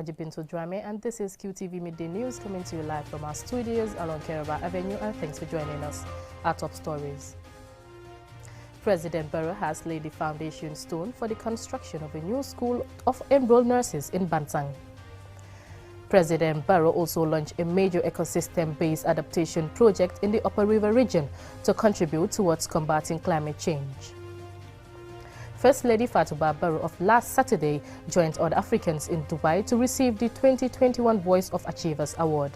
Ajibinto Drame, and this is QTV Midday News coming to you live from our studios along Keraba Avenue, and thanks for joining us. Our top stories. President Barrow has laid the foundation stone for the construction of a new school of enrolled nurses in Bantang. President Barrow also launched a major ecosystem-based adaptation project in the Upper River region to contribute towards combating climate change. First Lady Fatouba Barrow of last Saturday joined other Africans in Dubai to receive the 2021 Voice of Achievers Award.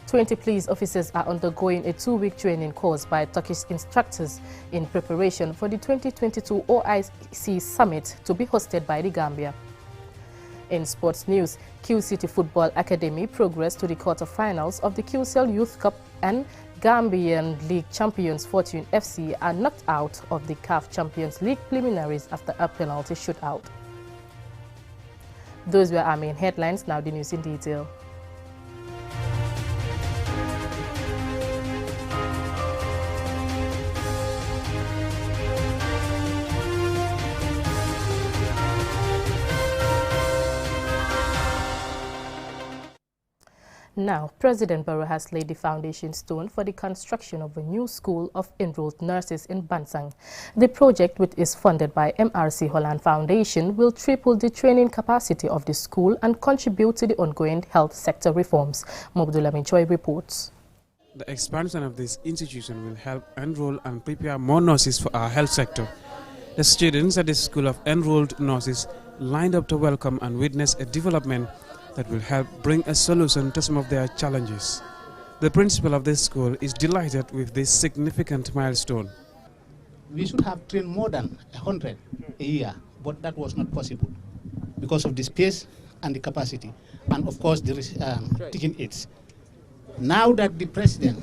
20 police officers are undergoing a 2-week training course by Turkish instructors in preparation for the 2022 OIC Summit to be hosted by the Gambia. In sports news, Q City Football Academy progressed to the quarter-finals of the QCell Youth Cup, and Gambian League champions Fortune FC are knocked out of the CAF Champions League preliminaries after a penalty shootout. Those were our main headlines. Now the news in detail. Now, President Barrow has laid the foundation stone for the construction of a new school of enrolled nurses in Bantang. The project, which is funded by MRC Holland Foundation, will triple the training capacity of the school and contribute to the ongoing health sector reforms. Mobdullah Choi reports. The expansion of this institution will help enroll and prepare more nurses for our health sector. The students at the School of Enrolled Nurses lined up to welcome and witness a development that will help bring a solution to some of their challenges. The principal of this school is delighted with this significant milestone. We should have trained more than 100 a year, but that was not possible because of the space and the capacity, and of course the teaching aids. Now that the president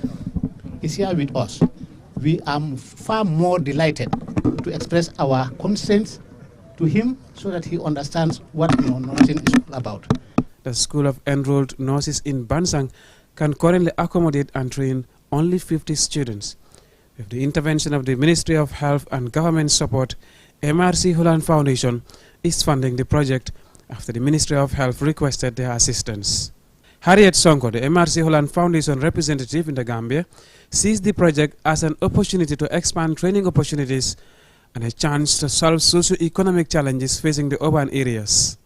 is here with us, we are far more delighted to express our concerns to him so that he understands what nursing is all about. The School of Enrolled Nurses in Bantang can currently accommodate and train only 50 students. With the intervention of the Ministry of Health and government support, MRC Holland Foundation is funding the project after the Ministry of Health requested their assistance. Harriet Sonko, the MRC Holland Foundation representative in the Gambia, sees the project as an opportunity to expand training opportunities and a chance to solve socio-economic challenges facing the urban areas.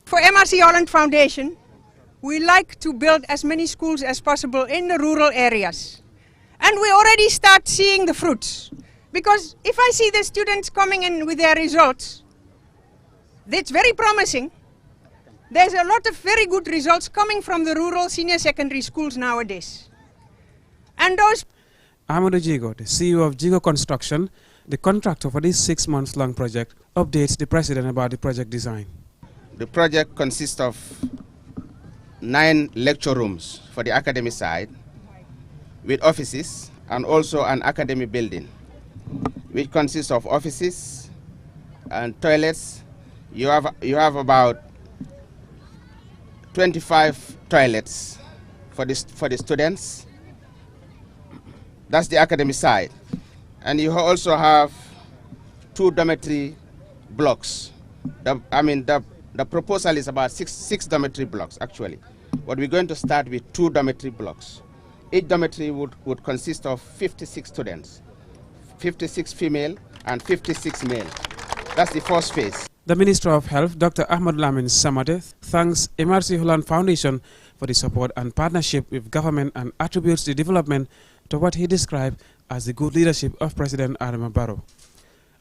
For MRC Holland Foundation, we like to build as many schools as possible in the rural areas. And we already start seeing the fruits. Because if I see the students coming in with their results, that's very promising. There's a lot of very good results coming from the rural senior secondary schools nowadays. And those... Amadou Jigo, the CEO of Jigo Construction, the contractor for this 6-month-long project, updates the president about the project design. The project consists of 9 lecture rooms for the academic side, with offices and also an academic building, which consists of offices and toilets. You have about 25 toilets for the students. That's the academic side. And you also have 2 dormitory blocks. The proposal is about six dormitory blocks, actually. But we're going to start with 2 dormitory blocks. Each dormitory would consist of 56 students, 56 female and 56 male. That's the first phase. The Minister of Health, Dr. Ahmad Lamin Samate, thanks MRC Holland Foundation for the support and partnership with government and attributes the development to what he described as the good leadership of President Adama Barrow.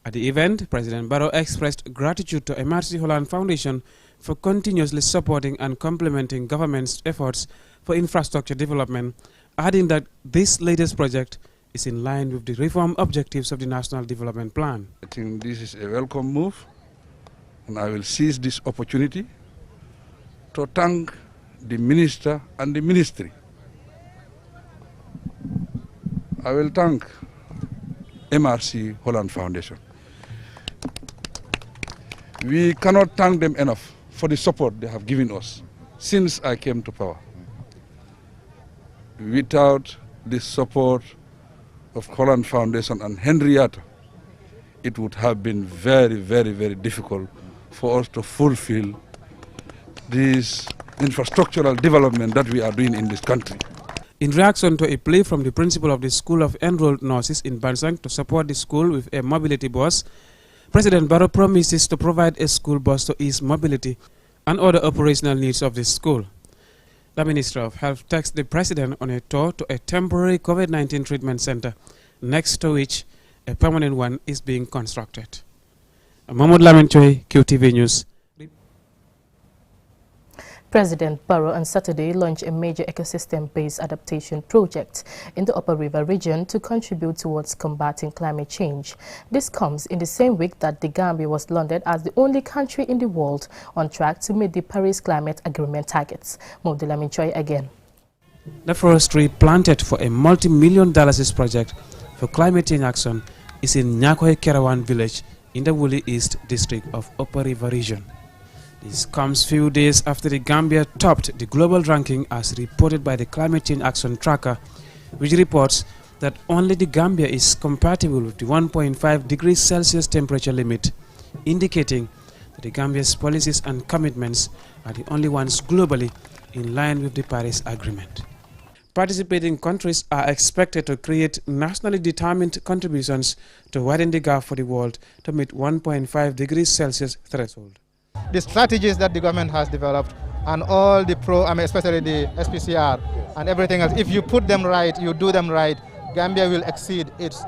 At the event, President Barrow expressed gratitude to MRC Holland Foundation for continuously supporting and complementing government's efforts for infrastructure development, adding that this latest project is in line with the reform objectives of the National Development Plan. I think this is a welcome move, and I will seize this opportunity to thank the Minister and the Ministry. I will thank MRC Holland Foundation. We cannot thank them enough for the support they have given us since I came to power. Without the support of Holland Foundation and Henrietta, it would have been very, very, very difficult for us to fulfill this infrastructural development that we are doing in this country. In reaction to a plea from the principal of the School of Enrolled Nurses in Bansang to support the school with a mobility bus, President Barrow promises to provide a school bus to ease mobility and other operational needs of the school. The Minister of Health takes the President on a tour to a temporary COVID-19 treatment center, next to which a permanent one is being constructed. Mahmoud Lamin Choi, QTV News. President Barrow on Saturday launched a major ecosystem-based adaptation project in the Upper River region to contribute towards combating climate change. This comes in the same week that the Gambia was lauded as the only country in the world on track to meet the Paris Climate Agreement targets. Mahmoud Lamin Choi again. The Forestry Planted for a multi-million-dollar project for climate change action is in Nyakoy Kerawan village in the Wuli East district of Upper River region. This comes few days after the Gambia topped the global ranking as reported by the Climate Change Action Tracker, which reports that only the Gambia is compatible with the 1.5 degrees Celsius temperature limit, indicating that the Gambia's policies and commitments are the only ones globally in line with the Paris Agreement. Participating countries are expected to create nationally determined contributions to widen the gap for the world to meet 1.5 degrees Celsius threshold. The strategies that the government has developed and all the especially the SPCR and everything else, if you put them right, you do them right, Gambia will exceed its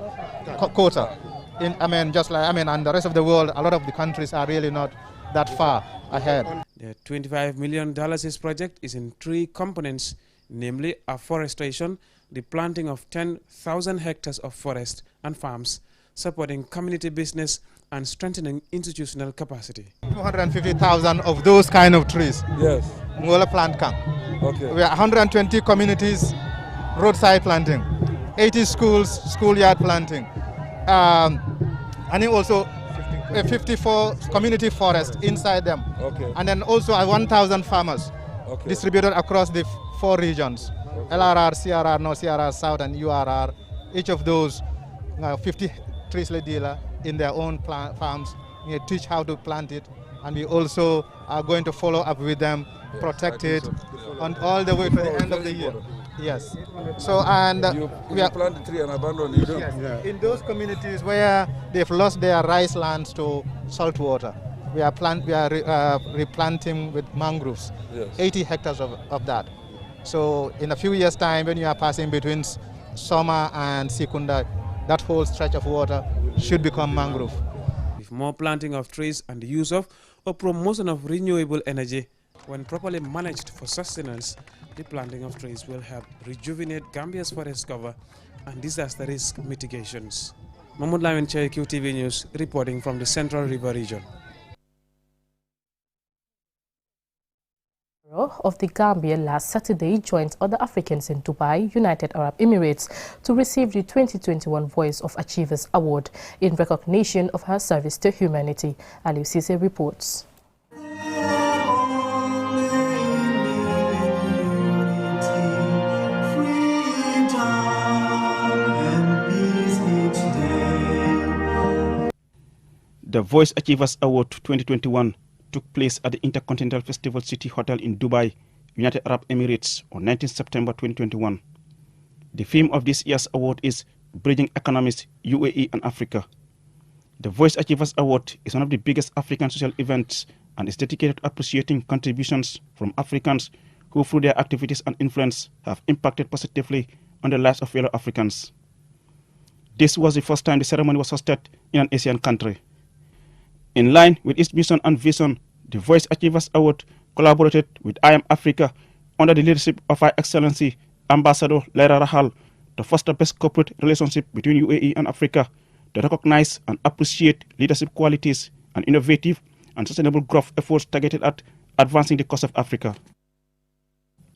quota. And the rest of the world, a lot of the countries are really not that far ahead. The $25 million project is in 3 components, namely afforestation, the planting of 10,000 hectares of forest and farms, supporting community business and strengthening institutional capacity. 250,000 of those kind of trees. Yes. Ngola plant camp. Okay. We are 120 communities roadside planting, 80 schools schoolyard planting, and then also 54 community forests inside them. Okay. And then also 1,000 farmers distributed across the 4 regions: LRR, CRR, North CRR, South, and URR. Each of those 50 trees dealer in their own farms. We teach how to plant it, and we also are going to follow up with them, protect it, on all the way to the end of the year. Yes. So we are plant the tree and abandon it. Yes. Yeah. In those communities where they've lost their rice lands to salt water, we are replanting with mangroves. Yes. 80 hectares of that. So in a few years' time, when you are passing between Soma and Sikunda, that whole stretch of water should become mangrove. With more planting of trees and the use of or promotion of renewable energy, when properly managed for sustenance, the planting of trees will help rejuvenate Gambia's forest cover and disaster risk mitigations. Mahmoud Lamin Chai, QTV News, reporting from the Central River region. Of the Gambia last Saturday joined other Africans in Dubai, United Arab Emirates, to receive the 2021 Voice of Achievers Award in recognition of her service to humanity. Aliou Cisse reports. The Voice Achievers Award 2021 took place at the Intercontinental Festival City Hotel in Dubai, United Arab Emirates on 19 September 2021. The theme of this year's award is Bridging Economies, UAE and Africa. The Voice Achievers Award is one of the biggest African social events and is dedicated to appreciating contributions from Africans who through their activities and influence have impacted positively on the lives of fellow Africans. This was the first time the ceremony was hosted in an Asian country. In line with its mission and vision, the Voice Achievers Award collaborated with I Am Africa under the leadership of Her Excellency Ambassador Laira Rahal to foster best corporate relationship between UAE and Africa, to recognize and appreciate leadership qualities and innovative and sustainable growth efforts targeted at advancing the cause of Africa.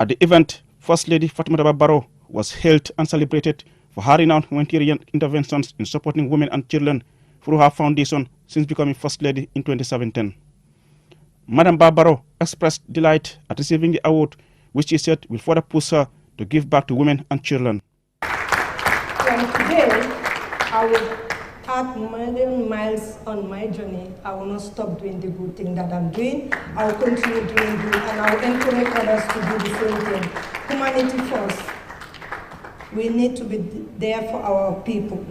At the event, First Lady Fatimata Barrow was hailed and celebrated for her renowned humanitarian interventions in supporting women and children through her foundation since becoming First Lady in 2017. Madam Barrow expressed delight at receiving the award, which she said will further push her to give back to women and children. And today, I would add million miles on my journey, I will not stop doing the good thing that I'm doing. I will continue doing good, and I will encourage others to do the same thing. Humanity first. We need to be there for our people.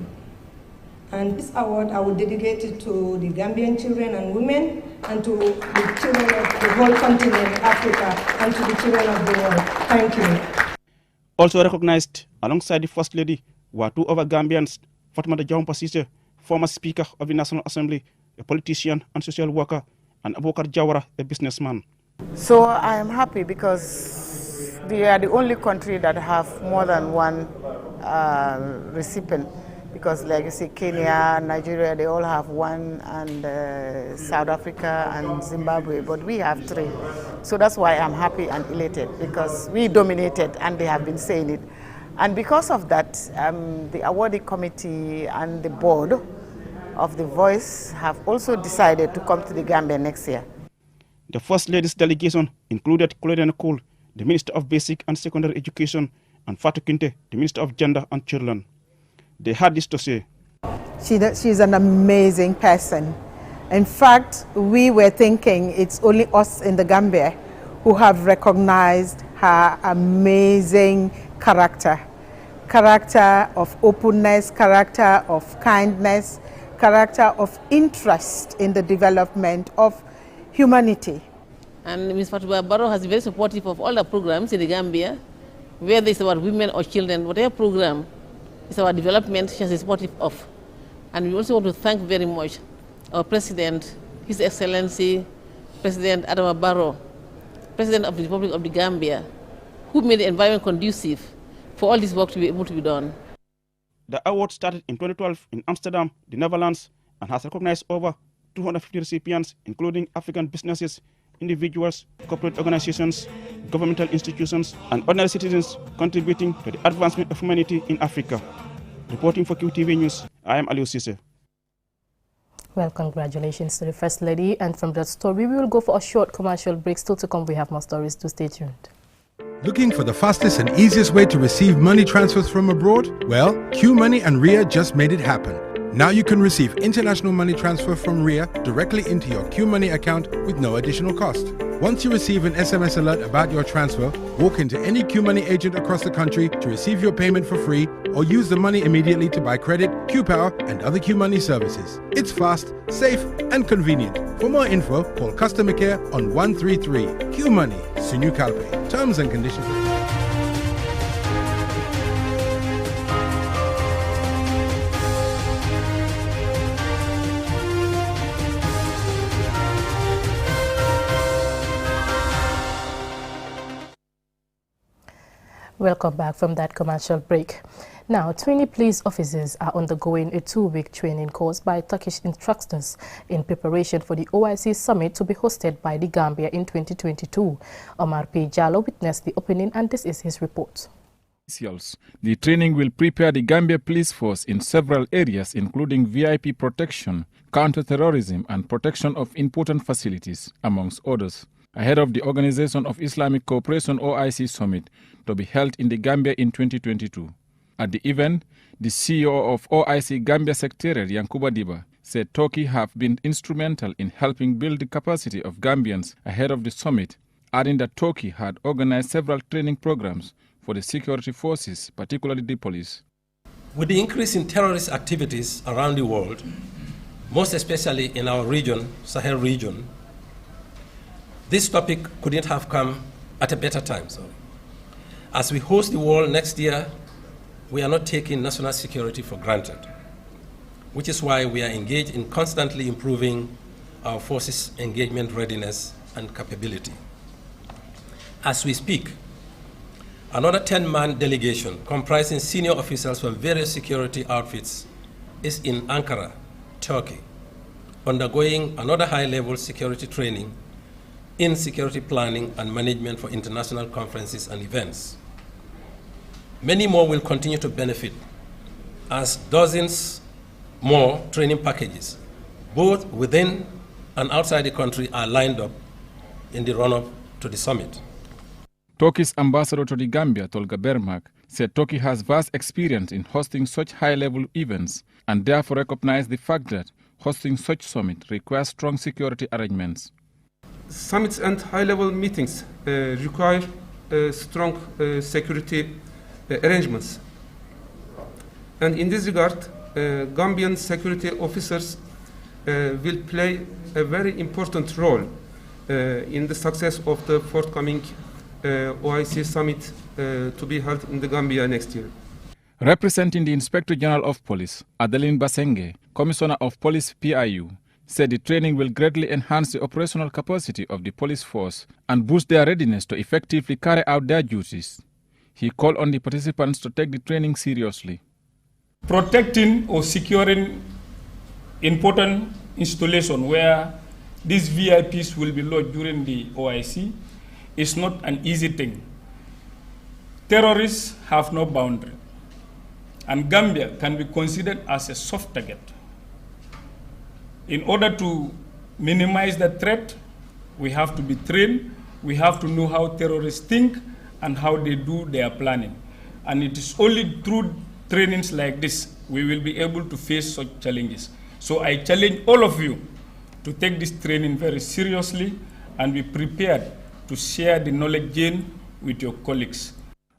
And this award, I will dedicate it to the Gambian children and women, and to the children of the whole continent, Africa, and to the children of the world. Thank you. Also recognized alongside the First Lady were two other Gambians, Fatimata Jawampa Cisse, former Speaker of the National Assembly, a politician and social worker, and Abubakar Jawara, a businessman. So I am happy because they are the only country that have more than one recipient. Because like you see, Kenya, Nigeria, they all have one, and South Africa and Zimbabwe, but we have 3. So that's why I'm happy and elated, because we dominated and they have been saying it. And because of that, the awarding committee and the board of The Voice have also decided to come to the Gambia next year. The First Lady's delegation included Colonel Cole, the Minister of Basic and Secondary Education, and Fatou Kinte, the Minister of Gender and Children. They had this to say. She's an amazing person. In fact, we were thinking it's only us in the Gambia who have recognized her amazing character of openness, character of kindness, character of interest in the development of humanity. And Ms. Fatou Barrow has been very supportive of all the programs in the Gambia, whether it's about women or children, whatever program is our development, she is supportive of. And we also want to thank very much our President, His Excellency, President Adama Barrow, President of the Republic of the Gambia, who made the environment conducive for all this work to be able to be done. The award started in 2012 in Amsterdam, the Netherlands, and has recognized over 250 recipients, including African businesses, individuals, corporate organizations, governmental institutions, and ordinary citizens contributing to the advancement of humanity in Africa. Reporting for QTV News, I am Aliou Cisse. Well, congratulations to the First Lady. And from that story, we will go for a short commercial break. Still to come, we have more stories, to stay tuned. Looking for the fastest and easiest way to receive money transfers from abroad? Well, QMoney and RIA just made it happen. Now you can receive international money transfer from RIA directly into your QMoney account with no additional cost. Once you receive an SMS alert about your transfer, walk into any QMoney agent across the country to receive your payment for free, or use the money immediately to buy credit, QPower, and other QMoney services. It's fast, safe, and convenient. For more info, call customer care on 133. QMoney, Sunu Calpe. Terms and conditions apply. Welcome back from that commercial break. Now, 20 police officers are undergoing a 2-week training course by Turkish instructors in preparation for the OIC summit to be hosted by the Gambia in 2022. Omar P. Jallo witnessed the opening, and this is his report. The training will prepare the Gambia police force in several areas, including VIP protection, counter-terrorism, and protection of important facilities, amongst others, ahead of the Organization of Islamic Cooperation OIC Summit to be held in the Gambia in 2022. At the event, the CEO of OIC Gambia Secretariat, Yankuba Diba, said Turkey have been instrumental in helping build the capacity of Gambians ahead of the summit, adding that Turkey had organized several training programs for the security forces, particularly the police. With the increase in terrorist activities around the world, most especially in our region, Sahel region, this topic couldn't have come at a better time. As we host the world next year, we are not taking national security for granted, which is why we are engaged in constantly improving our forces' engagement readiness and capability. As we speak, another 10-man delegation comprising senior officials from various security outfits is in Ankara, Turkey, undergoing another high-level security training in security planning and management for international conferences and events. Many more will continue to benefit as dozens more training packages, both within and outside the country, are lined up in the run-up to the summit. Turkey's ambassador to the Gambia, Tolga Bermak, said Turkey has vast experience in hosting such high-level events and therefore recognized the fact that hosting such summit requires strong security arrangements. Summits and high-level meetings require strong security arrangements. And in this regard, Gambian security officers will play a very important role in the success of the forthcoming OIC summit to be held in the Gambia next year. Representing the Inspector General of Police, Adeline Basenge, Commissioner of Police PIU, said the training will greatly enhance the operational capacity of the police force and boost their readiness to effectively carry out their duties. He called on the participants to take the training seriously. Protecting or securing important installation where these VIPs will be lodged during the OIC is not an easy thing. Terrorists have no boundary, and Gambia can be considered as a soft target. In order to minimize the threat, we have to be trained, we have to know how terrorists think and how they do their planning. And it is only through trainings like this we will be able to face such challenges. So I challenge all of you to take this training very seriously and be prepared to share the knowledge gained with your colleagues.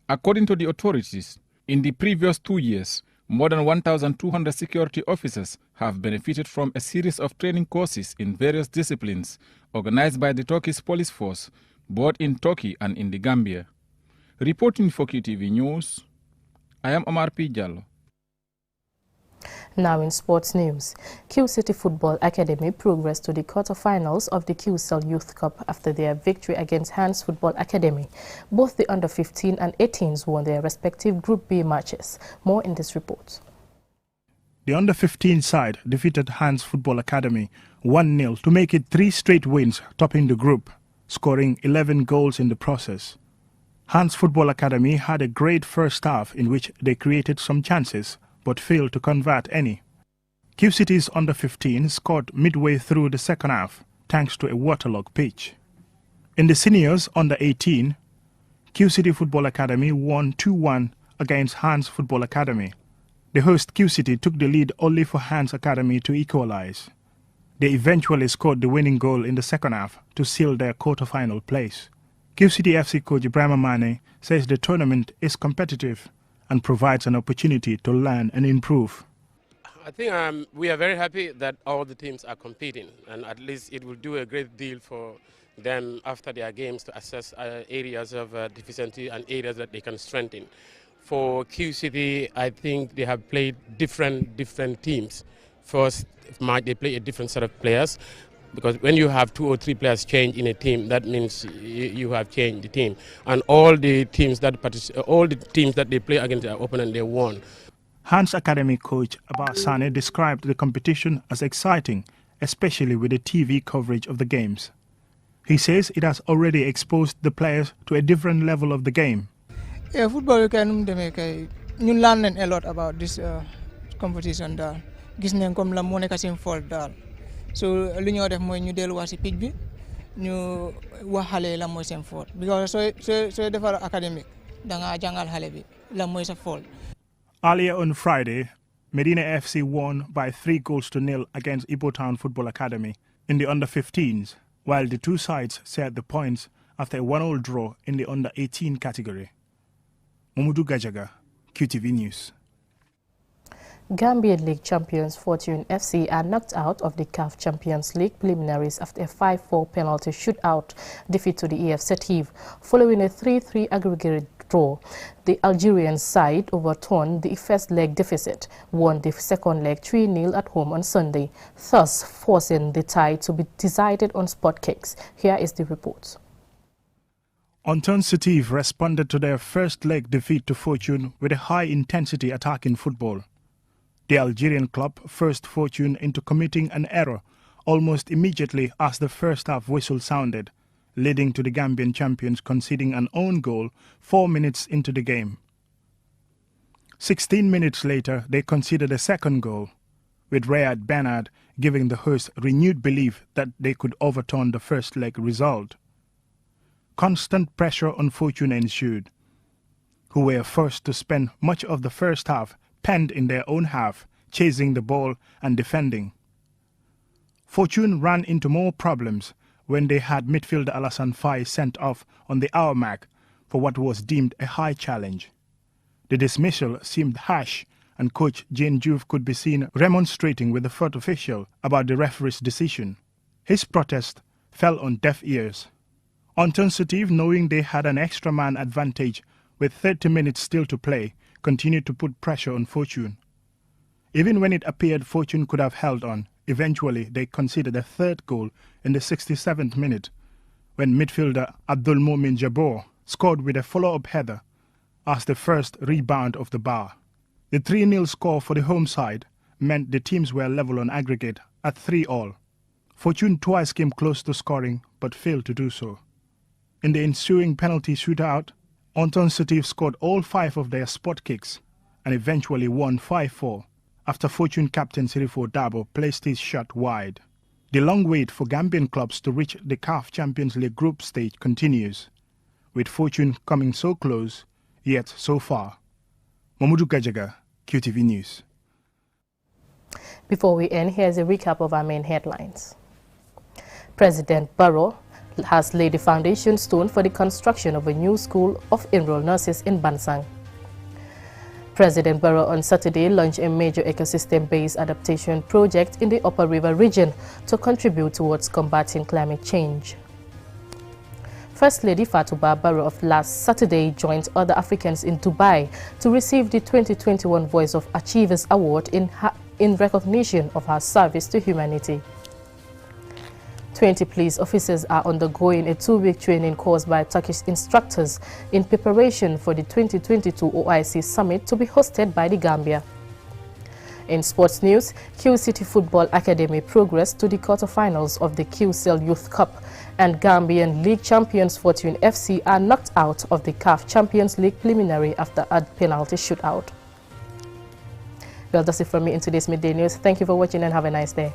According to the authorities, in the previous 2 years, more than 1,200 security officers have benefited from a series of training courses in various disciplines organized by the Turkish police force, both in Turkey and in the Gambia. Reporting for QTV News, I am Omar P. Jallo. Now in sports news, Q City Football Academy progressed to the quarterfinals of the QCell Youth Cup after their victory against Hans Football Academy. Both the under-15 and 18s won their respective Group B matches. More in this report. The under-15 side defeated Hans Football Academy 1-0 to make it 3 straight wins, topping the group, scoring 11 goals in the process. Hans Football Academy had a great first half in which they created some chances, but failed to convert any. Q City's under-15 scored midway through the second half, thanks to a waterlogged pitch. In the seniors under-18, Q City Football Academy won 2-1 against Hans Football Academy. The host Q City took the lead only for Hans Academy to equalize. They eventually scored the winning goal in the second half to seal their quarter-final place. Q City FC coach Ibrahim Mane says the tournament is competitive and provides an opportunity to learn and improve. I think we are very happy that all the teams are competing, and at least it will do a great deal for them after their games to assess areas of deficiency and areas that they can strengthen. For Q City, I think they have played different teams. First match, they play a different set of players, because when you have 2 or 3 players change in a team, that means you have changed the team. And all the teams that they play against their opponent, they won. Hans Academy coach Abbas Sane described the competition as exciting, especially with the TV coverage of the games. He says it has already exposed the players to a different level of the game. Yeah, football you can you learn a lot about this competition. Gis nañ comme la moo nekk seen fault daal. So li ñoo def mooy ñu delluwaat ci pitch bi ñu wax xale la mooy seen fault because so defar academic da nga jàngal xale bi la mooy sa fault. Earlier on Friday, Medina FC won by 3-0 against Ibo Town Football Academy in the under-15s, while the two sides shared the points after a 1-1 draw in the under-18 category. Mamadou Gajaga, QTV News. Gambian League champions Fortune FC are knocked out of the CAF Champions League preliminaries after a 5-4 penalty shootout defeat to the EF Setiv. Following a 3-3 aggregate draw, the Algerian side overturned the first leg deficit, won the second leg 3-0 at home on Sunday, thus forcing the tie to be decided on spot kicks. Here is the report. Anton Setiv responded to their first leg defeat to Fortune with a high-intensity attacking football. The Algerian club forced Fortune into committing an error almost immediately as the first half whistle sounded, leading to the Gambian champions conceding an own goal 4 minutes into the game. 16 minutes later, they conceded a second goal, with Rayad Bernard giving the hosts renewed belief that they could overturn the first leg result. Constant pressure on Fortune ensued. who were forced to spend much of the first half penned in their own half, chasing the ball and defending. Fortune ran into more problems when they had midfielder Alassane Faye sent off on the hour mark for what was deemed a high challenge. The dismissal seemed harsh, and coach Jane Juve could be seen remonstrating with the fourth official about the referee's decision. His protest fell on deaf ears. Anton Setif, knowing they had an extra man advantage with 30 minutes still to play, continued to put pressure on Fortune. Even when it appeared Fortune could have held on, eventually they conceded a third goal in the 67th minute when midfielder Abdul Momin Jabor scored with a follow-up header as the first rebound of the bar. The 3-0 score for the home side meant the teams were level on aggregate at 3-3. Fortune twice came close to scoring but failed to do so. In the ensuing penalty shootout, Anton Setif scored all 5 of their spot kicks and eventually won 5-4 after Fortune captain Sirifo Dabo placed his shot wide. The long wait for Gambian clubs to reach the CAF Champions League group stage continues, with Fortune coming so close, yet so far. Mamadou Gajaga, QTV News. Before we end, here's a recap of our main headlines. President Barrow has laid the foundation stone for the construction of a new school of enrolled nurses in Bansang. President Barrow on Saturday launched a major ecosystem-based adaptation project in the Upper River region to contribute towards combating climate change. First Lady Fatouba Barrow of last Saturday joined other Africans in Dubai to receive the 2021 Voice of Achievers Award in recognition of her service to humanity. 20 police officers are undergoing a 2-week training course by Turkish instructors in preparation for the 2022 OIC Summit to be hosted by the Gambia. In sports news, Q City Football Academy progressed to the quarterfinals of the QCell Youth Cup, and Gambian League champions Fortune FC are knocked out of the CAF Champions League preliminary after a penalty shootout. Well, that's it from me in today's Midday News. Thank you for watching and have a nice day.